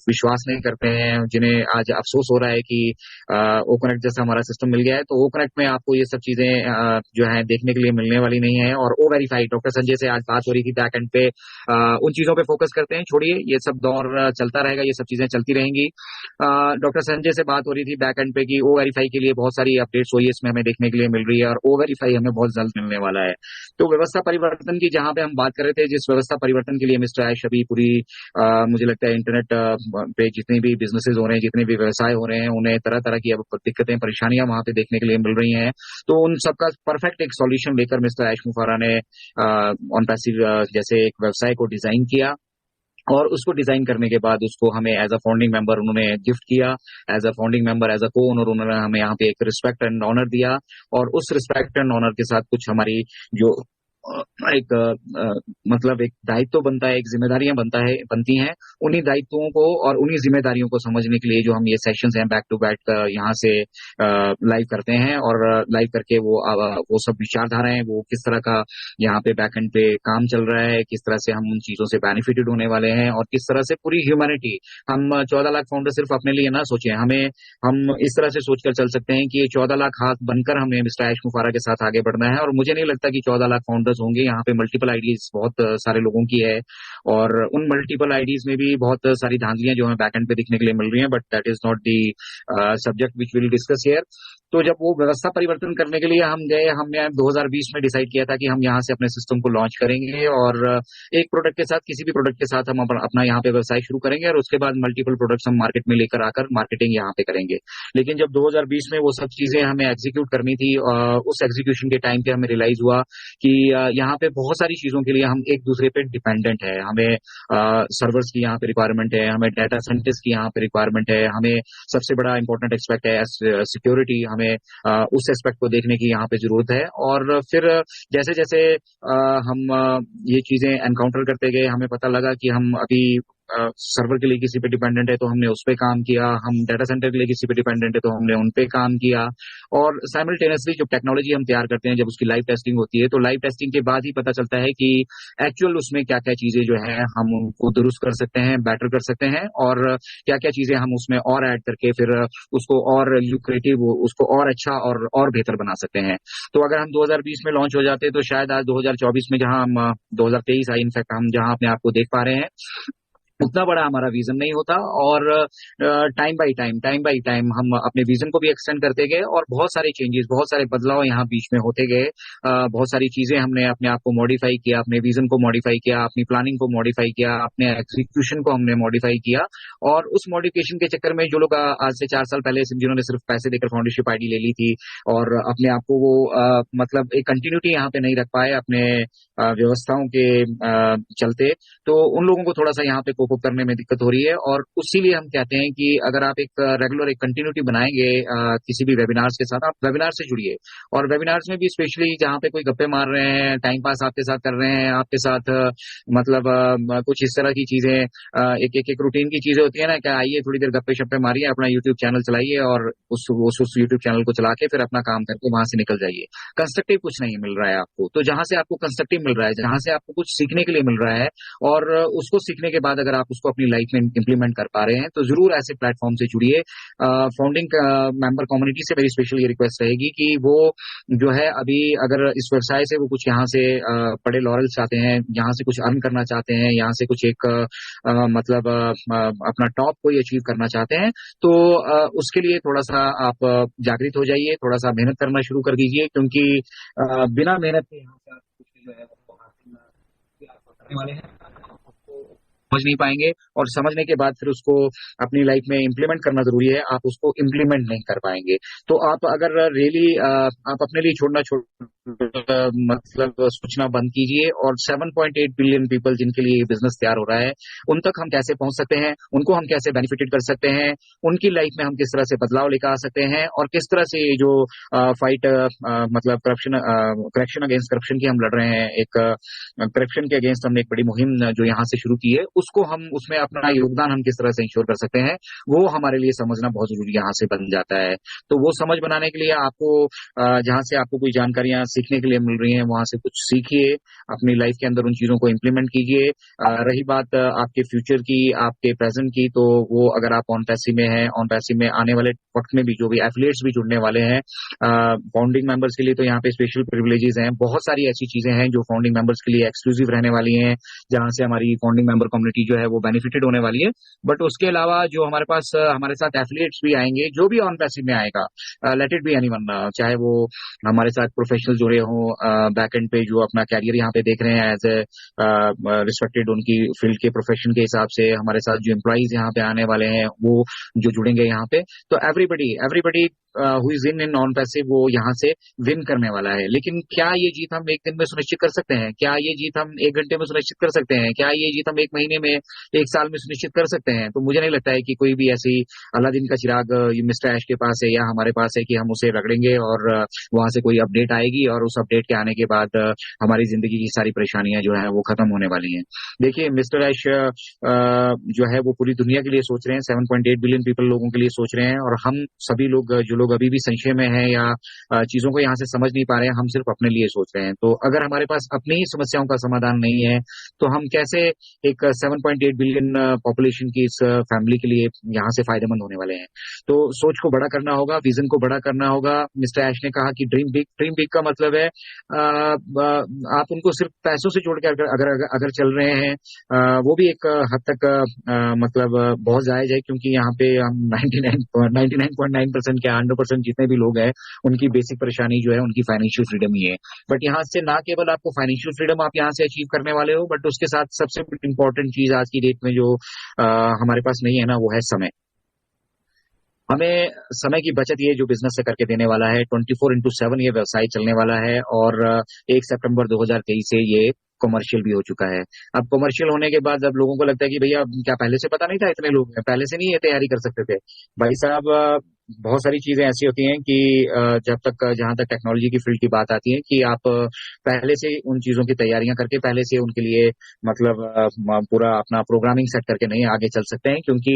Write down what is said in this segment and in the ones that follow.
विश्वास नहीं करते हैं, जिन्हें आज अफसोस हो रहा है कि ओकनेक्ट जैसा हमारा सिस्टम मिल गया है। तो ओकनेक्ट में आपको ये सब चीजें जो है देखने के लिए मिलने वाली नहीं है। और ओ वेरीफाई, डॉक्टर संजय से आज बात हो रही थी बैक एंड पे, उन चीजों पे फोकस करते हैं, छोड़िए ये सब दौर चलता रहेगा, ये सब चीजें चलती रहेंगी। डॉक्टर संजय से बात हो रही थी बैक एंड पे कि ओ वेरीफाई के लिए बहुत सारी अपडेट्स ओएस में हमें देखने के लिए मिल रही है, और ओ वेरीफाई हमें बहुत जल्द मिलने वाला है। तो व्यवस्था परिवर्तन की जहां पे हम बात कर रहे थे, जिस व्यवस्था परिवर्तन के लिए मिस्टर ऐश अभी पूरी मुझे लगता है इंटरनेट पे जितने भी बिजनेसेस हो रहे हैं, जितने भी व्यवसाय हो रहे हैं, उन्हें तरह तरह की अब दिक्कतें परेशानियां वहां पे देखने के लिए मिल रही हैं। तो उन सबका परफेक्ट एक सॉल्यूशन लेकर मिस्टर ऐश मुफारा ने ऑन पैसिव जैसे एक व्यवसाय को डिजाइन किया, और उसको डिजाइन करने के बाद उसको हमें एज अ फाउंडिंग मेंबर उन्होंने गिफ्ट किया। As a founding member, as a co owner, उन्होंने हमें यहाँ पे एक रिस्पेक्ट एंड ऑनर दिया। और उस रिस्पेक्ट एंड ऑनर के साथ कुछ हमारी जो एक मतलब एक दायित्व बनता है, एक जिम्मेदारियां बनती हैं। उन्हीं दायित्वों को और उन्हीं जिम्मेदारियों को समझने के लिए जो हम ये सेशंस हैं बैक टू बैक यहाँ से लाइव करते हैं, और लाइव करके वो सब विचारधाराएं, वो किस तरह का यहाँ पे बैक एंड पे काम चल रहा है, किस तरह से हम उन चीजों से बेनिफिटेड होने वाले हैं, और किस तरह से पूरी ह्यूमैनिटी, हम 14 लाख फाउंडर सिर्फ अपने लिए ना सोचें, हम इस तरह से सोचकर चल सकते हैं कि ये 14 लाख हाथ बनकर हमें मिस्टर ऐश मुफारा के साथ आगे बढ़ना है। और मुझे नहीं लगता कि 14 लाख फाउंडर्स होंगे, यहाँ पे मल्टीपल आईडीज बहुत सारे लोगों की है, और उन मल्टीपल आईडीज में भी बहुत सारी धांधलियां जो हमें बैकएंड पे दिखने के लिए मिल रही हैं, but that is not the subject which will discuss here. तो जब वो व्यवस्था परिवर्तन करने के लिए हम गए, हमने 2020 में डिसाइड किया था कि हम यहाँ से अपने सिस्टम को लॉन्च करेंगे, और एक प्रोडक्ट के साथ, किसी भी प्रोडक्ट के साथ हम अपना यहाँ पे व्यवसाय शुरू करेंगे, और उसके बाद मल्टीपल प्रोडक्ट्स हम मार्केट में लेकर आकर मार्केटिंग यहाँ पे करेंगे। लेकिन जब 2020 में वो सब चीजें हमें एग्जीक्यूट करनी थी, उस एग्जीक्यूशन के टाइम पे हमें रियलाइज हुआ कि यहाँ पे बहुत सारी चीजों के लिए हम एक दूसरे पे डिपेंडेंट है। हमें सर्वर्स की यहाँ पे रिक्वायरमेंट है, हमें डाटा साइंटिस्ट की यहाँ पे रिक्वायरमेंट है, हमें सबसे बड़ा इंपॉर्टेंट एक्सपेक्ट है सिक्योरिटी, हमें उस एस्पेक्ट को देखने की यहाँ पे जरूरत है। और फिर जैसे जैसे हम ये चीजें एनकाउंटर करते गए, हमें पता लगा कि हम अभी सर्वर के लिए किसी पे डिपेंडेंट है तो हमने उस पे काम किया, हम डाटा सेंटर के लिए किसी पे डिपेंडेंट है तो हमने उन पे काम किया। और साइमल्टेनियसली जो टेक्नोलॉजी हम तैयार करते हैं, जब उसकी लाइव टेस्टिंग होती है, तो लाइव टेस्टिंग के बाद ही पता चलता है कि एक्चुअल उसमें क्या क्या चीजें जो है हम उनको दुरुस्त कर सकते हैं, बेटर कर सकते हैं, और क्या क्या चीजें हम उसमें और ऐड करके फिर उसको और ल्यूक्रेटिव, उसको और अच्छा और बेहतर बना सकते हैं। तो अगर हम 2020 में लॉन्च हो जाते तो शायद आज 2024 में, जहां हम 2023 आई इनफैक्ट, हम जहां अपने आप को देख पा रहे हैं, उतना बड़ा हमारा विजन नहीं होता। और टाइम बाई टाइम हम अपने विजन को भी एक्सटेंड करते गए, और बहुत सारे चेंजेस, बहुत सारे बदलाव यहाँ बीच में होते गए। बहुत सारी चीजें हमने अपने आप को मॉडिफाई किया, अपने विजन को मॉडिफाई किया, अपनी प्लानिंग को मॉडिफाई किया, अपने एग्जीक्यूशन को हमने मॉडिफाई किया। और उस मॉडिफिकेशन के चक्कर में जो लोग आज से 4 साल पहले जिन्होंने सिर्फ पैसे देकर फाउंडरशिप आईडी ले ली थी, और अपने आप को वो मतलब एक कंटिन्यूटी यहाँ पे नहीं रख पाए अपने व्यवस्थाओं के चलते, तो उन लोगों को थोड़ा सा यहाँ पे कोप करने में दिक्कत हो रही है। और उसीलिए हम कहते हैं कि अगर आप एक रेगुलर एक कंटिन्यूटी बनाएंगे किसी भी वेबिनार्स के साथ, आप वेबिनार से जुड़िए। और वेबिनार्स में भी स्पेशली जहाँ पे कोई गप्पे मार रहे हैं, टाइम पास आपके साथ कर रहे हैं, आपके साथ मतलब कुछ इस तरह की चीजें, एक रूटीन की चीजें होती है ना, क्या आइए थोड़ी देर गप्पे शप्पे मारिए, अपना यूट्यूब चैनल चलाइए, और उस यूट्यूब चैनल को चला के फिर अपना काम करके वहां से निकल जाइए। कंस्ट्रक्टिव कुछ नहीं मिल रहा है आपको। तो जहां से आपको कंस्ट्रक्टिव मिल रहा है, जहां से आपको कुछ सीखने के लिए मिल रहा है, और उसको सीखने के बाद अगर आप उसको अपनी लाइफ में इंप्लीमेंट कर पा रहे हैं, तो जरूर ऐसे प्लेटफॉर्म से जुड़िए। फाउंडिंग मेंबर कम्युनिटी से मेरी स्पेशल ये रिक्वेस्ट रहेगी कि वो जो है अभी अगर इस व्यवसाय से वो कुछ यहाँ से बड़े लॉरल्स चाहते हैं, यहाँ से कुछ अर्न करना चाहते हैं, यहाँ से कुछ एक मतलब अपना टॉप कोई अचीव करना चाहते हैं, तो उसके लिए थोड़ा सा आप जागृत हो जाइए, थोड़ा सा मेहनत करना शुरू कर दीजिए, क्योंकि बिना मेहनत के यहाँ से आप कुछ जो है वो हासिल करने वाले हैं, समझ नहीं पाएंगे, और समझने के बाद फिर उसको अपनी लाइफ में इंप्लीमेंट करना जरूरी है, आप उसको इंप्लीमेंट नहीं कर पाएंगे। तो आप अगर रियली आप अपने लिए मतलब सोचना बंद कीजिए, और 7.8 बिलियन पीपल जिनके लिए बिजनेस तैयार हो रहा है, उन तक हम कैसे पहुंच सकते हैं, उनको हम कैसे बेनिफिटेड कर सकते हैं, उनकी लाइफ में हम किस तरह से बदलाव लेकर आ सकते हैं, और किस तरह से ये जो फाइट मतलब करप्शन अगेंस्ट करप्शन की हम लड़ रहे हैं, एक करप्शन के अगेंस्ट हमने एक बड़ी मुहिम जो यहाँ से शुरू की है, उसको हम उसमें अपना योगदान हम किस तरह से इंश्योर कर सकते हैं, वो हमारे लिए समझना बहुत जरूरी यहाँ से बन जाता है। तो वो समझ बनाने के लिए आपको जहाँ से आपको कोई जानकारियां सीखने के लिए मिल रही हैं, वहां से कुछ सीखिए, अपनी लाइफ के अंदर उन चीजों को इम्प्लीमेंट कीजिए। रही बात आपके फ्यूचर की, आपके प्रेजेंट की, तो वो अगर आप ऑन पैसिव में हैं, ऑन पैसिव में आने वाले वक्त में भी जो भी एफिलिएट्स भी जुड़ने वाले हैं, फाउंडिंग मेंबर्स के लिए तो यहाँ पे स्पेशल प्रिविलेजेस हैं, बहुत सारी ऐसी चीजें हैं जो फाउंडिंग मेंबर्स के लिए एक्सक्लूसिव रहने वाली हैं, जहां से हमारी फाउंडिंग मेंबर कम्युनिटी जो है वो बेनिफिटेड होने वाली है। बट उसके अलावा जो हमारे पास हमारे साथ एफिलिएट्स भी आएंगे, जो भी ऑन पैसिव में आएगा, लेट इट बी एनीवन, चाहे वो हमारे साथ प्रोफेशनल जुड़े हों, बैक एंड पे जो अपना कैरियर यहाँ पे देख रहे हैं एज ए रिस्पेक्टेड उनकी फील्ड के प्रोफेशन के हिसाब से, हमारे साथ जो एम्प्लॉइज यहाँ पे आने वाले हैं वो जो जुड़ेंगे यहाँ पे, तो everybody everybody who is in on passive वो यहाँ से विन करने वाला है। लेकिन क्या ये जीत हम एक दिन में सुनिश्चित कर सकते हैं? क्या ये जीत हम एक घंटे में सुनिश्चित कर सकते हैं? क्या ये जीत हम एक महीने में, एक साल में सुनिश्चित कर सकते हैं? तो मुझे नहीं लगता है कि कोई भी ऐसी अलादीन का चिराग मिस्टर ऐश के पास है या हमारे पास है कि हम उसे रगड़ेंगे और वहां से कोई अपडेट आएगी और उस अपडेट के आने के बाद हमारी जिंदगी की सारी परेशानियां जो है वो खत्म होने वाली हैं। देखिए, मिस्टर ऐश जो है वो पूरी दुनिया के लिए सोच रहे हैं, 7.8 बिलियन पीपल लोगों के लिए सोच रहे हैं, और हम सभी लोग जो लोग अभी भी संशय में हैं या चीजों को यहाँ से समझ नहीं पा रहे हैं, हम सिर्फ अपने लिए सोच रहे हैं। तो अगर हमारे पास अपनी ही समस्याओं का समाधान नहीं है, तो हम कैसे एक 7.8 बिलियन पॉपुलेशन की इस फैमिली के लिए यहाँ से फायदेमंद होने वाले हैं? तो सोच को बड़ा करना होगा, विजन को बड़ा करना होगा। मिस्टर ऐश ने कहा कि ड्रीम बिग। ड्रीम बिग का मतलब है आप उनको सिर्फ पैसों से जोड़ के अगर चल रहे हैं, वो भी एक हद तक मतलब बहुत जायज है, क्योंकि यहाँ पे हम 99.9% क्या 100% जितने भी लोग हैं उनकी बेसिक परेशानी जो है उनकी फाइनेंशियल फ्रीडम ही है। बट यहाँ से ना केवल आपको फाइनेंशियल फ्रीडम आप यहाँ से अचीव करने वाले हो, बट उसके साथ सबसे इंपॉर्टेंट चीज आज की डेट में जो हमारे पास नहीं है ना, वो है समय। हमें समय की बचत ये जो बिजनेस से करके देने वाला है, 24/7 ये व्यवसाय चलने वाला है, और 1 सितंबर 2023 से ये कमर्शियल भी हो चुका है। अब कमर्शियल होने के बाद अब लोगों को लगता है कि भैया क्या पहले से पता नहीं था इतने लोग हैं, पहले से नहीं ये तैयारी कर सकते थे? भाई साहब, बहुत सारी चीजें ऐसी होती हैं कि जब तक जहां तक टेक्नोलॉजी की फील्ड की बात आती है कि आप पहले से उन चीजों की तैयारियां करके पहले से उनके लिए मतलब पूरा अपना प्रोग्रामिंग सेट करके नहीं आगे चल सकते हैं, क्योंकि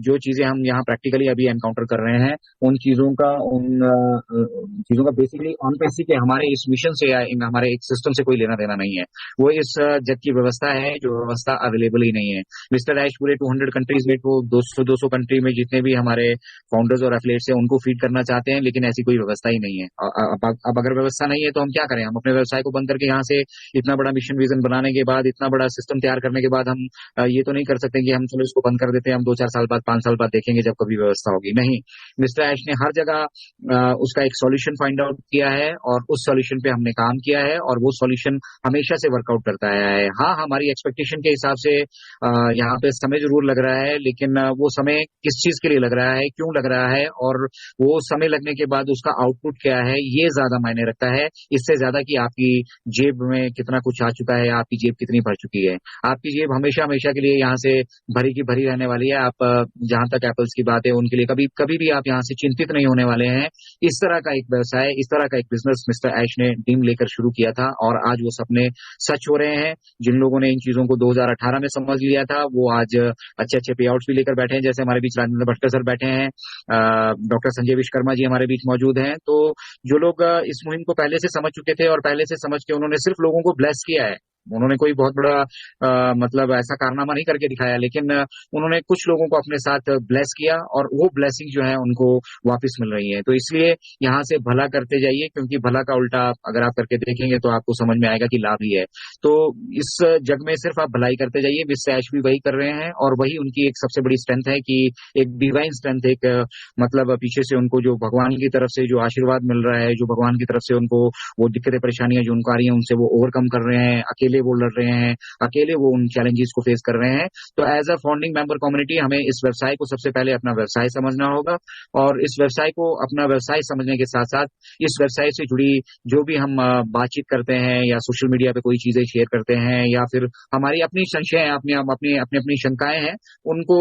जो चीजें हम यहाँ प्रैक्टिकली अभी एनकाउंटर कर रहे हैं, उन चीजों का बेसिकली ऑन पैसिव के हमारे इस मिशन से या हमारे एक सिस्टम से कोई लेना देना नहीं है। वो इस जग की व्यवस्था है, जो व्यवस्था अवेलेबल ही नहीं है। मिस्टर ऐश पूरे 200 कंट्रीज में, वो 200 कंट्री में जितने भी हमारे फाउंडर्स और एफिलिएट्स हैं उनको फीड करना चाहते हैं, लेकिन ऐसी कोई व्यवस्था ही नहीं है। अब अगर व्यवस्था नहीं है तो हम क्या करें? हम अपने व्यवसाय को बंद करके यहाँ से इतना बड़ा मिशन विजन बनाने के बाद, इतना बड़ा सिस्टम तैयार करने के बाद हम ये तो नहीं कर सकते कि हम चलो इसको बंद कर देते हैं, हम 2-4 साल बाद 5 साल बाद देखेंगे जब कभी व्यवस्था होगी। नहीं, मिस्टर ऐश ने हर जगह उसका एक सॉल्यूशन फाइंड आउट किया है और उस सॉल्यूशन पे हमने काम किया है, और वो सॉल्यूशन हमेशा से वर्कआउट करता आया है। हाँ, हमारी एक्सपेक्टेशन के हिसाब से यहाँ पे समय जरूर लग रहा है, लेकिन वो समय किस चीज के लिए लग रहा है, क्यों लग रहा है, और वो समय लगने के बाद उसका आउटपुट क्या है, ये ज्यादा मायने रखता है, इससे ज्यादा कि आपकी जेब में कितना कुछ आ चुका है, आपकी जेब कितनी भर चुकी है। आपकी जेब हमेशा हमेशा के लिए यहाँ से भरी की भरी रहने वाली है। आप जहां तक एप्पल्स की बात है, उनके लिए कभी कभी भी आप यहाँ से चिंतित नहीं होने वाले हैं। इस तरह का एक व्यवसाय, इस तरह का एक बिजनेस मिस्टर ऐश ने टीम लेकर शुरू किया था, और आज वो सपने सच हो रहे हैं। जिन लोगों ने इन चीजों को 2018 में समझ लिया था, वो आज अच्छे अच्छे पे आउट्स भी लेकर बैठे हैं। जैसे हमारे बीच राजेंद्र भटकर सर बैठे हैं, डॉक्टर संजय विश्वकर्मा जी हमारे बीच मौजूद हैं। तो जो लोग इस मुहिम को पहले से समझ चुके थे और पहले से समझ के उन्होंने सिर्फ लोगों को ब्लेस किया है, उन्होंने कोई बहुत बड़ा मतलब ऐसा कारनामा नहीं करके दिखाया, लेकिन उन्होंने कुछ लोगों को अपने साथ ब्लेस किया, और वो ब्लेसिंग जो है उनको वापस मिल रही है। तो इसलिए यहाँ से भला करते जाइए, क्योंकि भला का उल्टा अगर आप करके देखेंगे तो आपको समझ में आएगा कि लाभ ही है। तो इस जग में सिर्फ आप भलाई करते जाइए। मिस्टर ऐश भी वही कर रहे हैं, और वही उनकी एक सबसे बड़ी स्ट्रेंथ है कि एक डिवाइन स्ट्रेंथ, एक मतलब पीछे से उनको जो भगवान की तरफ से जो आशीर्वाद मिल रहा है, जो भगवान की तरफ से उनको वो दिक्कतें परेशानियां जो उनको आ रही है उनसे वो ओवरकम कर रहे हैं, अकेले वो लड़ रहे हैं, अकेले वो उन चैलेंजेस को फेस कर रहे हैं। तो as a founding member community हमें इस व्यवसाय को सबसे पहले अपना व्यवसाय समझना होगा, और इस व्यवसाय को अपना व्यवसाय समझने के साथ साथ इस व्यवसाय से जुड़ी जो भी हम बातचीत करते हैं या सोशल मीडिया पे कोई चीजें शेयर करते हैं, या फिर हमारी अपनी संशय है, अपनी शंकाएं हैं, उनको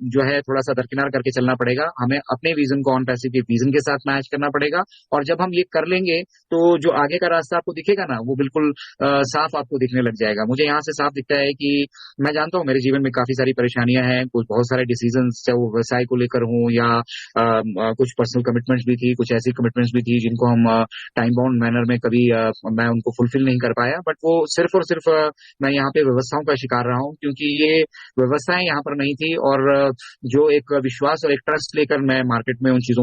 जो है थोड़ा सा दरकिनार करके चलना पड़ेगा। हमें अपने विजन को ऑन पैसिव के विजन के साथ मैच करना पड़ेगा, और जब हम ये कर लेंगे तो जो आगे का रास्ता आपको दिखेगा ना, वो बिल्कुल साफ आपको दिखने लग जाएगा। मुझे यहाँ से साफ दिखता है कि मैं जानता हूँ मेरे जीवन में काफ़ी सारी परेशानियाँ हैं, कुछ बहुत सारे डिसीज़न्स चाहे वो व्यवसाय को लेकर हों या कुछ पर्सनल कमिटमेंट्स भी थी, कुछ ऐसी कमिटमेंट्स भी थी जिनको हम टाइम बाउंड मैनर में कभी मैं उनको फुलफ़िल नहीं कर पाया। बट वो सिर्फ़ और सिर्फ़ मैं यहाँ पे व्यवस्थाओं का शिकार रहा हूँ क्योंकि ये व्यवस्थाएँ यहाँ पर नहीं थी और जो एक विश्वास और एक ट्रस्ट लेकर मैं मार्केट में उन चीज़ों